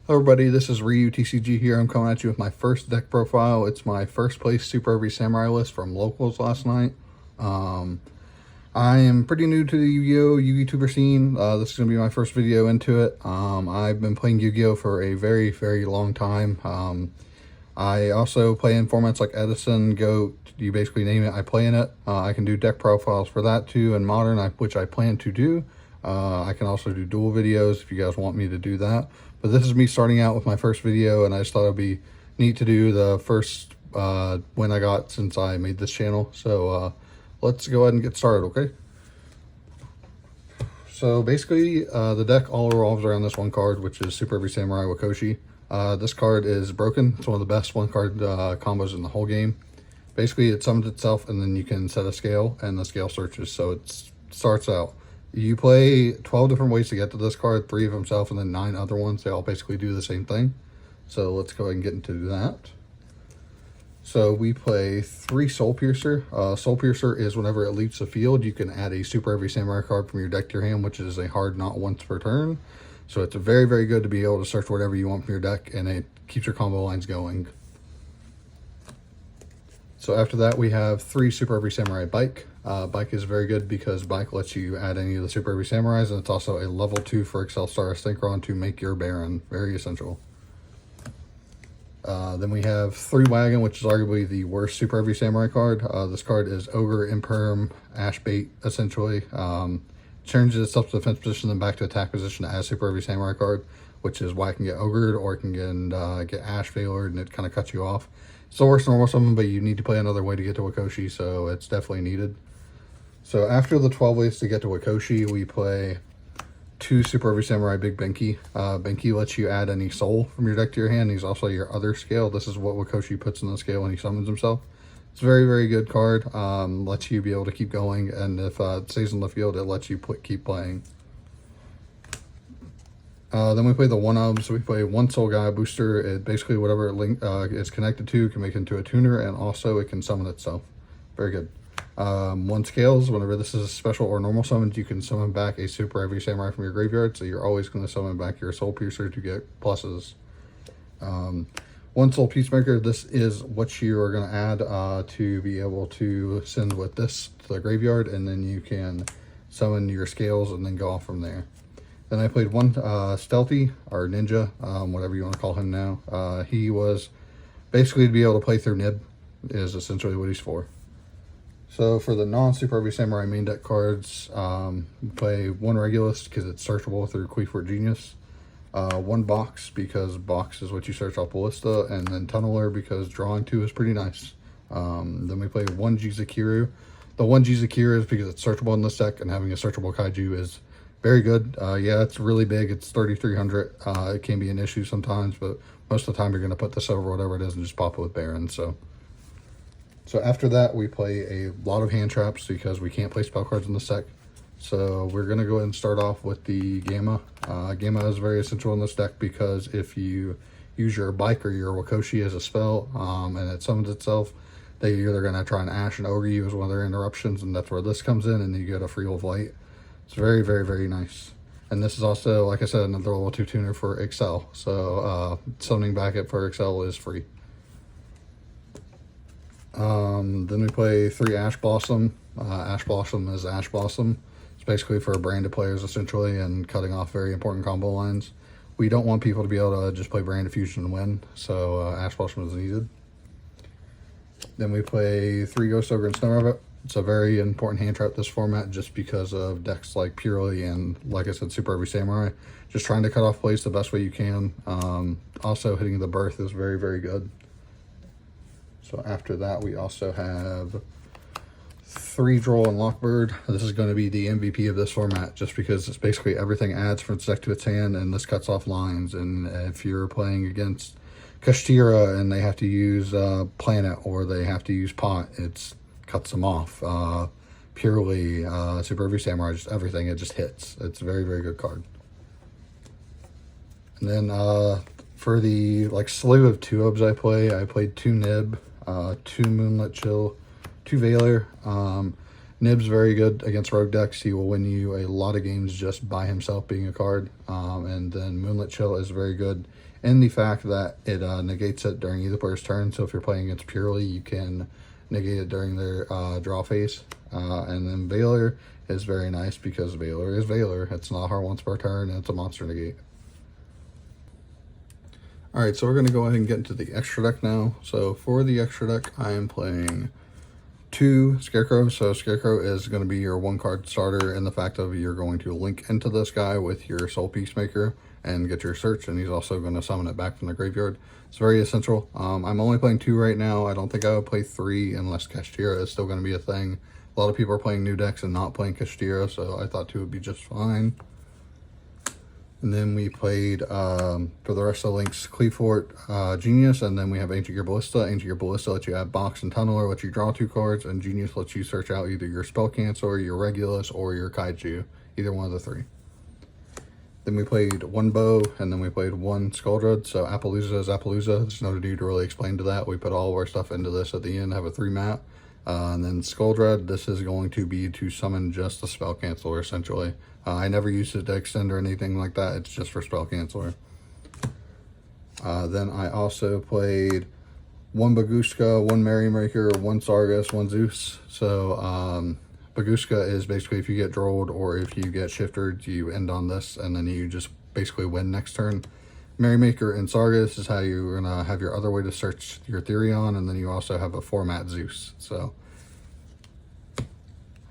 Hello everybody, this is Ryu TCG here. I'm coming at you with my first deck profile. It's my first place Superheavy Samurai list from locals last night. I am pretty new to the Yu-Gi-Oh! YouTuber scene. This is going to be my first video into it. I've been playing Yu-Gi-Oh! For a very, very long time. I also play in formats like Edison, Goat, you basically name it, I play in it. I can do deck profiles for that too, and Modern, which I plan to do. I can also do dual videos if you guys want me to do that. But this is me starting out with my first video, and I just thought it'd be neat to do the first win I got since I made this channel. So let's go ahead and get started, okay? So basically, the deck all revolves around this one card, which is Superheavy Samurai Wakoshi. This card is broken. It's one of the best one-card combos in the whole game. Basically, it summons itself, and then you can set a scale, and the scale searches. So it starts out. You play 12 different ways to get to this card, 3 of himself, and then 9 other ones. They all basically do the same thing. So let's go ahead and get into that. So we play 3 Soul Piercer. Soul Piercer is whenever it leaves the field, you can add a Superheavy Samurai card from your deck to your hand, which is a hard not once per turn. So it's very, very good to be able to search whatever you want from your deck, and it keeps your combo lines going. So after that, we have 3 Superheavy Samurai Bike. Bike is very good because Bike lets you add any of the Superheavy Samurais, and it's also a level 2 for Excel Star Synchron to make your Baron. Very essential. Then we have 3 Wagon, which is arguably the worst Superheavy Samurai card. This card is Ogre, Imperm, Ash Bait, essentially. Changes itself to defense position, then back to attack position as Superheavy Samurai card, which is why it can get Ogred, or it can get Ash Veilered, and it kind of cuts you off. It's the worst normal summon, but you need to play another way to get to Wakoshi, so it's definitely needed. So after the 12 ways to get to Wakoshi, we play 2 Superheavy Samurai Big Benki. Benki lets you add any soul from your deck to your hand. He's also your other scale. This is what Wakoshi puts in the scale when he summons himself. It's a very, very good card. Lets you be able to keep going, and if it stays on the field, it lets you keep playing. Then we play the 1-ofs. We play 1 Soul Guy booster. It basically, whatever it is connected to can make it into a tuner, and also it can summon itself. Very good. 1 Scales. Whenever this is a special or normal summon, you can summon back a Superheavy Samurai from your graveyard, so you're always going to summon back your Soul Piercer to get pluses. 1 Soul Peacemaker. This is what you are going to add to be able to send with this to the graveyard, and then you can summon your Scales and then go off from there. Then I played 1 Stealthy, or Ninja, whatever you want to call him now. He was basically to be able to play through Nib, is essentially what he's for. So for the non-Superheavy Samurai main deck cards, we play 1 Regulus because it's searchable through Queefort Genius. 1 Box because Box is what you search off Ballista, and then Tunneler because drawing 2 is pretty nice. Then we play 1 Jizukiru. The 1 Jizukiru is because it's searchable in this deck, and having a searchable Kaiju is very good. Yeah, it's really big. It's 3,300. It can be an issue sometimes, but most of the time you're going to put this over whatever it is and just pop it with Baron. So after that, we play a lot of hand traps because we can't play spell cards in this deck. So we're going to go ahead and start off with the Gamma. Gamma is very essential in this deck because if you use your Bike or your Wakoshi as a spell and it summons itself, they're either going to try and Ash and Ogre you as one of their interruptions, and that's where this comes in, and you get a free of light. It's very, very, very nice. And this is also, like I said, another level 2 tuner for Excel. So summoning back it for Excel is free. Then we play 3 Ash Blossom. Ash Blossom is Ash Blossom. It's basically for branded players, essentially, and cutting off very important combo lines. We don't want people to be able to just play Brand Fusion and win, so Ash Blossom is needed. Then we play 3 Ghost Ogre and Snow Rabbit. It's a very important hand trap this format just because of decks like Purely and, like I said, Superheavy Samurai. Just trying to cut off plays the best way you can. Also, hitting the Birth is very, very good. So after that, we also have 3 Droll and Lockbird. This is going to be the MVP of this format just because it's basically everything adds from its deck to its hand, and this cuts off lines. And if you're playing against Kashtira and they have to use Planet or they have to use Pot, it cuts them off. Purely, Superheavy Samurai, just everything, it just hits. It's a very, very good card. And then for the slew of 2-ofs I played 2 Nib, 2 Moonlit Chill, 2 Veiler. Nib's very good against rogue decks. He will win you a lot of games just by himself being a card. And then Moonlit Chill is very good and the fact that it negates it during either player's turn. So if you're playing against Purely, you can negate it during their draw phase. And then Valor is very nice because Valor is Valor. It's not hard once per turn, and it's a monster negate. Alright, so we're going to go ahead and get into the extra deck now. So for the extra deck, I am playing 2 Scarecrows. So Scarecrow is going to be your 1-card starter in the fact of you're going to link into this guy with your Soul Peacemaker and get your search, and he's also going to summon it back from the graveyard. It's very essential. I'm only playing 2 right now. I don't think I would play 3 unless Kashtira is still going to be a thing. A lot of people are playing new decks and not playing Kashtira, so I thought 2 would be just fine. And then we played, for the rest of the links, Cleafort, Genius, and then we have Ancient Gear Ballista. Ancient Gear Ballista lets you add Box and Tunneler, lets you draw 2 cards, and Genius lets you search out either your Spell Cancel, your Regulus, or your Kaiju, either one of the 3. Then we played 1 Bow, and then we played 1 Skuldred. So Appaloosa is Appaloosa. There's no need to really explain to that. We put all of our stuff into this at the end, have a 3 map. And then Skuldred, this is going to be to summon just the Spell Canceller, essentially. I never use it to extend or anything like that. It's just for Spell Canceller. Then I also played 1 Baguska, 1 Merrymaker, 1 Sargus, 1 Zeus. So Baguska is basically if you get drolled or if you get shifted, you end on this and then you just basically win next turn. Merrymaker and Sargus is how you're going to have your other way to search your Therion, and then you also have a format Zeus. So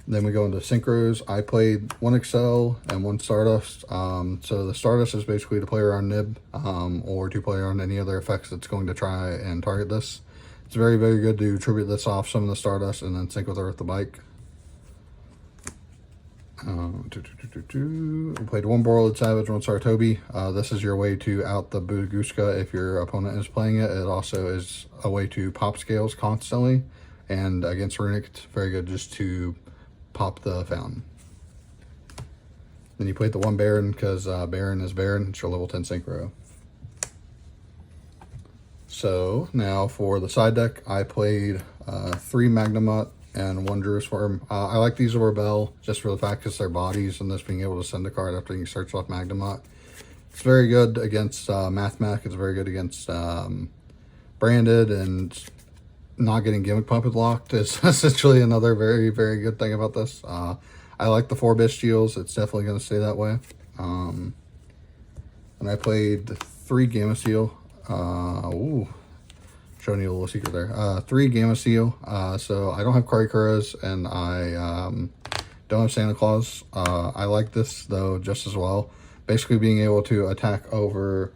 then we go into Synchros. I played 1 Excel and 1 Stardust. So the Stardust is basically to play around Nib or to play around any other effects that's going to try and target this. It's very, very good to tribute this off some of the Stardust and then sync with her with the bike. We played 1 Borreled Savage, 1 Sartobi. This is your way to out the Baguska if your opponent is playing it. It also is a way to pop scales constantly, and against Runic, it's very good just to pop the fountain. Then you played the 1 Baron because Baron is Baron. It's your level 10 Synchro. So now for the side deck, I played 3 Magnamut and 1 Jerusalem. I like these over Bell just for the fact it's their bodies and this being able to send a card after you search off Magnamut. It's very good against Mathmac. It's very good against Branded, and not getting Gimmick Pumped locked is essentially another very, very good thing about this. I like the 4 Bestials. It's definitely going to stay that way. And I played 3 Gamma Seal. Showing you a little secret there. 3 Gamma Seal. So I don't have Karikuras and I don't have Santa Claus. I like this though just as well. Basically being able to attack over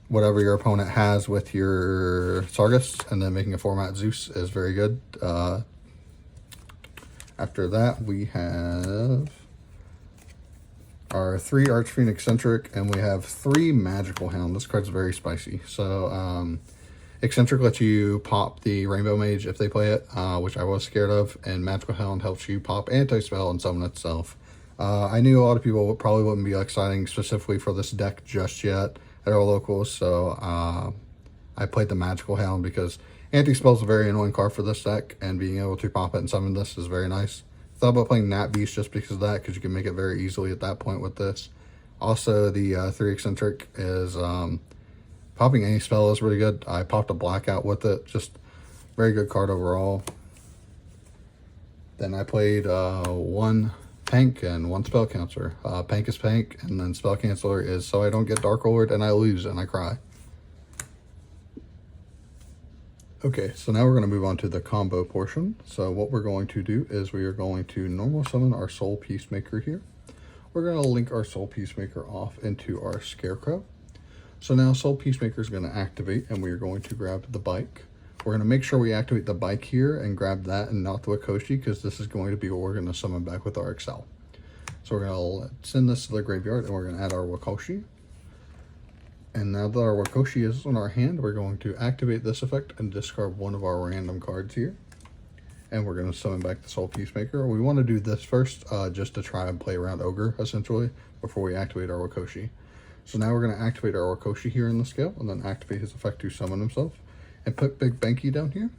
whatever your opponent has with your Sargus and then making a format Zeus is very good. After that we have our 3 Archfiend Eccentric and we have 3 Magical Hound. This card's very spicy. So Eccentric lets you pop the Rainbow Mage if they play it, which I was scared of, and Magical Hound helps you pop Anti-Spell and summon itself. I knew a lot of people probably wouldn't be exciting specifically for this deck just yet at our locals, so I played the Magical Hound because Anti-Spell is a very annoying card for this deck, and being able to pop it and summon this is very nice. Thought about playing Nat Beast just because of that, because you can make it very easily at that point with this. Also, the 3 Eccentric is... popping any spell is really good. I popped a Blackout with it. Just very good card overall. Then I played 1 Pank and 1 Spell Canceller. Pank is Pank, and then Spell Canceller is so I don't get Dark Lord and I lose and I cry. Okay, so now we're going to move on to the combo portion. So what we're going to do is we are going to normal summon our Soul Peacemaker here. We're going to link our Soul Peacemaker off into our Scarecrow. So now Soul Peacemaker is going to activate and we are going to grab the bike. We're going to make sure we activate the bike here and grab that and not the Wakoshi, because this is going to be what we're going to summon back with our Excel. So we're going to send this to the graveyard and we're going to add our Wakoshi. And now that our Wakoshi is on our hand, we're going to activate this effect and discard one of our random cards here. And we're going to summon back the Soul Peacemaker. We want to do this first just to try and play around Ogre, essentially, before we activate our Wakoshi. So now we're going to activate our Wakoshi here in the scale, and then activate his effect to summon himself, and put Big Banky down here.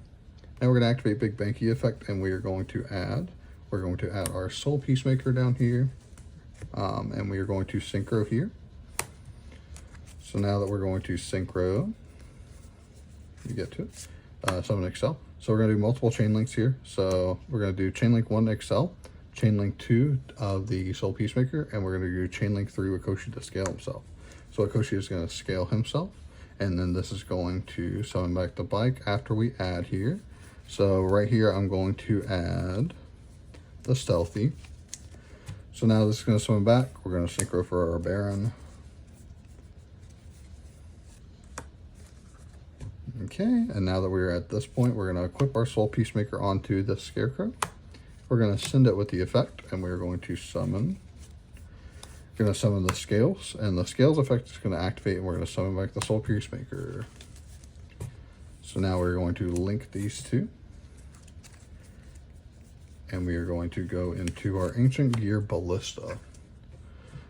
Now we're going to activate Big Banky effect, and we're going to add our Soul Peacemaker down here, and we are going to Synchro here. So now that we're going to synchro, you get to it, summon Excel. So we're going to do multiple chain links here. So we're going to do chain link 1 Excel, chain link 2 of the Soul Peacemaker, and we're going to do chain link 3 Wakoshi to scale himself. So Wakoshi is going to scale himself, and then this is going to summon back the bike after we add here. So right here, I'm going to add the Stealthy. So now this is going to summon back. We're going to synchro for our Baron. Okay, and now that we're at this point, we're going to equip our Soul Peacemaker onto the Scarecrow. We're going to send it with the effect, and we're going to summon. We're going to summon the Scales, and the Scales effect is going to activate, and we're going to summon back the Soul Peacemaker. So now we're going to link these two. And we are going to go into our Ancient Gear Ballista.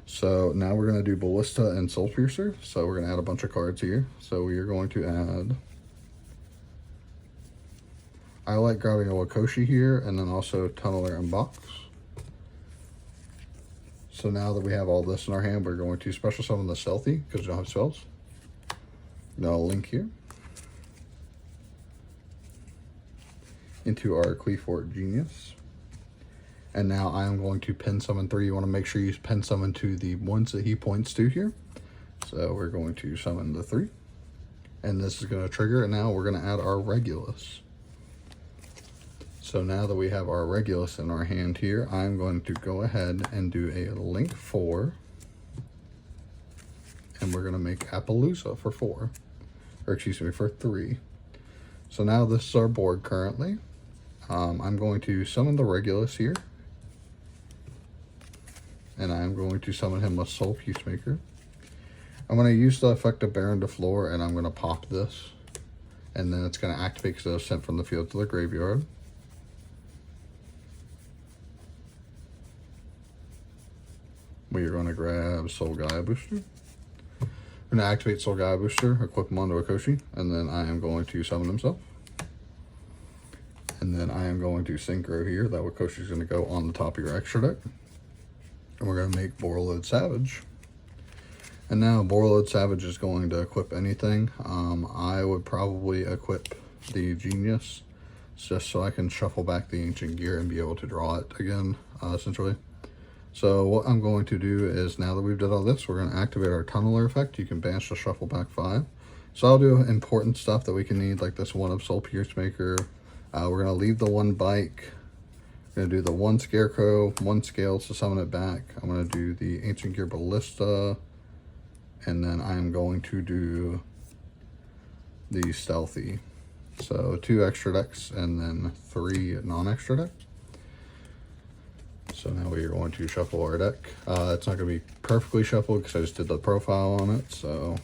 So now we're going to do Ballista and Soul Piercer. So we're going to add a bunch of cards here. So we are going to add... I like grabbing a Wakoshi here, and then also Tunneler and Box. So now that we have all this in our hand, we're going to special summon the Stealthy, because we don't have spells. Now I'll link here into our Cleafort Genius. And now I am going to pin summon 3. You want to make sure you pin summon to the ones that he points to here. So we're going to summon the 3. And this is going to trigger, and now we're going to add our Regulus. So now that we have our Regulus in our hand here, I'm going to go ahead and do a link 4. And we're going to make Appaloosa for 4. Or excuse me, for 3. So now this is our board currently. I'm going to summon the Regulus here. And I'm going to summon him with Soul Peacemaker. I'm going to use the effect of Baron to Floor, and I'm going to pop this. And then it's going to activate because it was sent from the field to the graveyard. We are going to grab Soul Gaia Booster. I'm going to activate Soul Gaia Booster, equip him onto Wakoshi, and then I am going to summon himself. And then I am going to synchro here. That Wakoshi is going to go on the top of your extra deck. And we're going to make Borreload Savage. And now Borreload Savage is going to equip anything. I would probably equip the Genius just so I can shuffle back the Ancient Gear and be able to draw it again, essentially. So what I'm going to do is, now that we've done all this, we're going to activate our Tunneler effect. You can banish the shuffle back 5. So I'll do important stuff that we can need, like this 1 of Soul Peacemaker. We're going to leave the 1 bike. We're going to do the 1 Scarecrow, 1 Scales to summon it back. I'm going to do the Ancient Gear Ballista. And then I'm going to do the Stealthy. So 2 extra decks and then 3 non-extra decks. So now we are going to shuffle our deck. It's not going to be perfectly shuffled because I just did the profile on it. So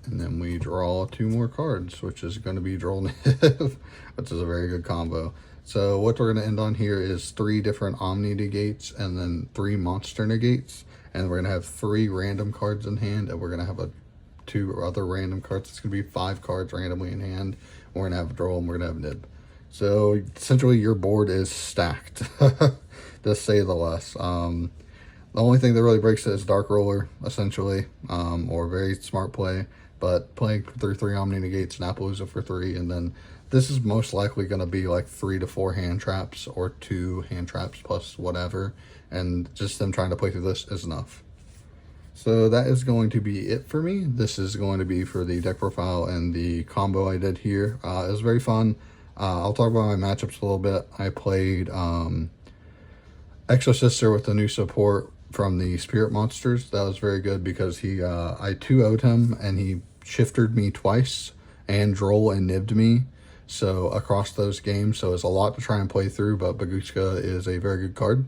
and then we draw 2 more cards, which is going to be Droll Niv, which is a very good combo. So what we're going to end on here is 3 different Omni negates and then 3 monster negates. And we're going to have 3 random cards in hand, and we're going to have 2 other random cards. It's going to be 5 cards randomly in hand. We're going to have Droll and we're going to have Nib. So essentially your board is stacked, to say the less. The only thing that really breaks it is Dark Roller, essentially, or very smart play. But playing through 3 Omni Negates and Appaloosa for 3, and then this is most likely going to be like 3 to 4 hand traps, or 2 hand traps plus whatever, and just them trying to play through this is enough. So that is going to be it for me. This is going to be for the deck profile and the combo I did here. It was very fun. I'll talk about my matchups a little bit. I played Exo-Sister with the new support from the Spirit Monsters. That was very good because he I 2-0'd him and he shifted me twice and Droll and nibbed me. So across those games, so it's a lot to try and play through, but Baguska is a very good card.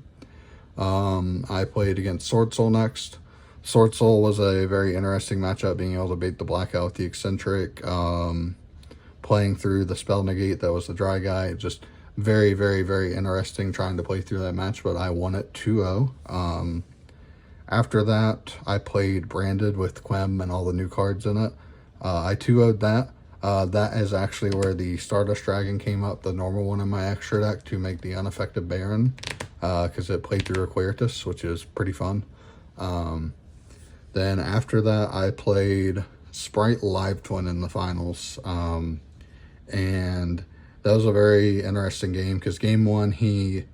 I played against Sword Soul next. Sword Soul was a very interesting matchup, being able to bait the Blackout with the Eccentric, playing through the Spell Negate that was the Dry Guy. Just very, very, very interesting trying to play through that match, but I won it 2-0. After that, I played Branded with Quem and all the new cards in it. I 2-0'd that. That is actually where the Stardust Dragon came up, the normal one in my extra deck, to make the unaffected Baron, because it played through Aquarius, which is pretty fun. Then after that, I played Sprite Live Twin in the finals, and that was a very interesting game, because game one, he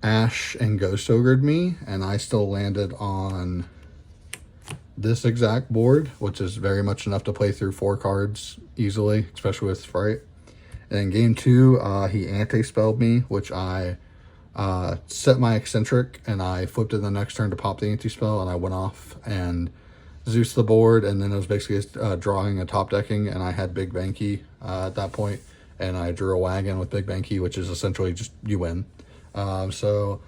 Ash and Ghost Ogred me, and I still landed on this exact board, which is very much enough to play through 4 cards easily, especially with Sprite. And in game 2, he anti-spelled me, which I set my eccentric, and I flipped it the next turn to pop the anti-spell, and I went off and Zeus the board, and then it was basically drawing a top decking, and I had Big Banky at that point, and I drew a wagon with Big Banky, which is essentially just you win. So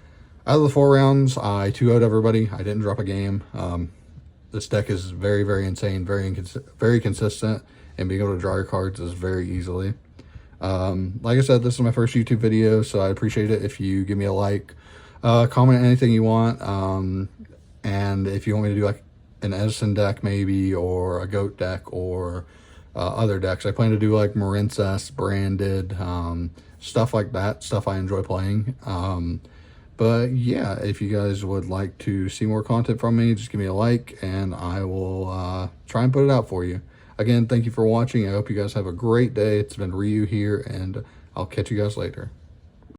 out of the 4 rounds, I 2-0'd everybody. I didn't drop a game. This deck is very, very insane, very consistent, and being able to draw your cards is very easily. Like I said, this is my first YouTube video, so I appreciate it if you give me a like, comment anything you want, and if you want me to do like an Edison deck maybe, or a Goat deck, or other decks. I plan to do like Marincess, Branded, stuff like that, stuff I enjoy playing. But yeah, if you guys would like to see more content from me, just give me a like, and I will try and put it out for you. Again, thank you for watching. I hope you guys have a great day. It's been Ryu here, and I'll catch you guys later.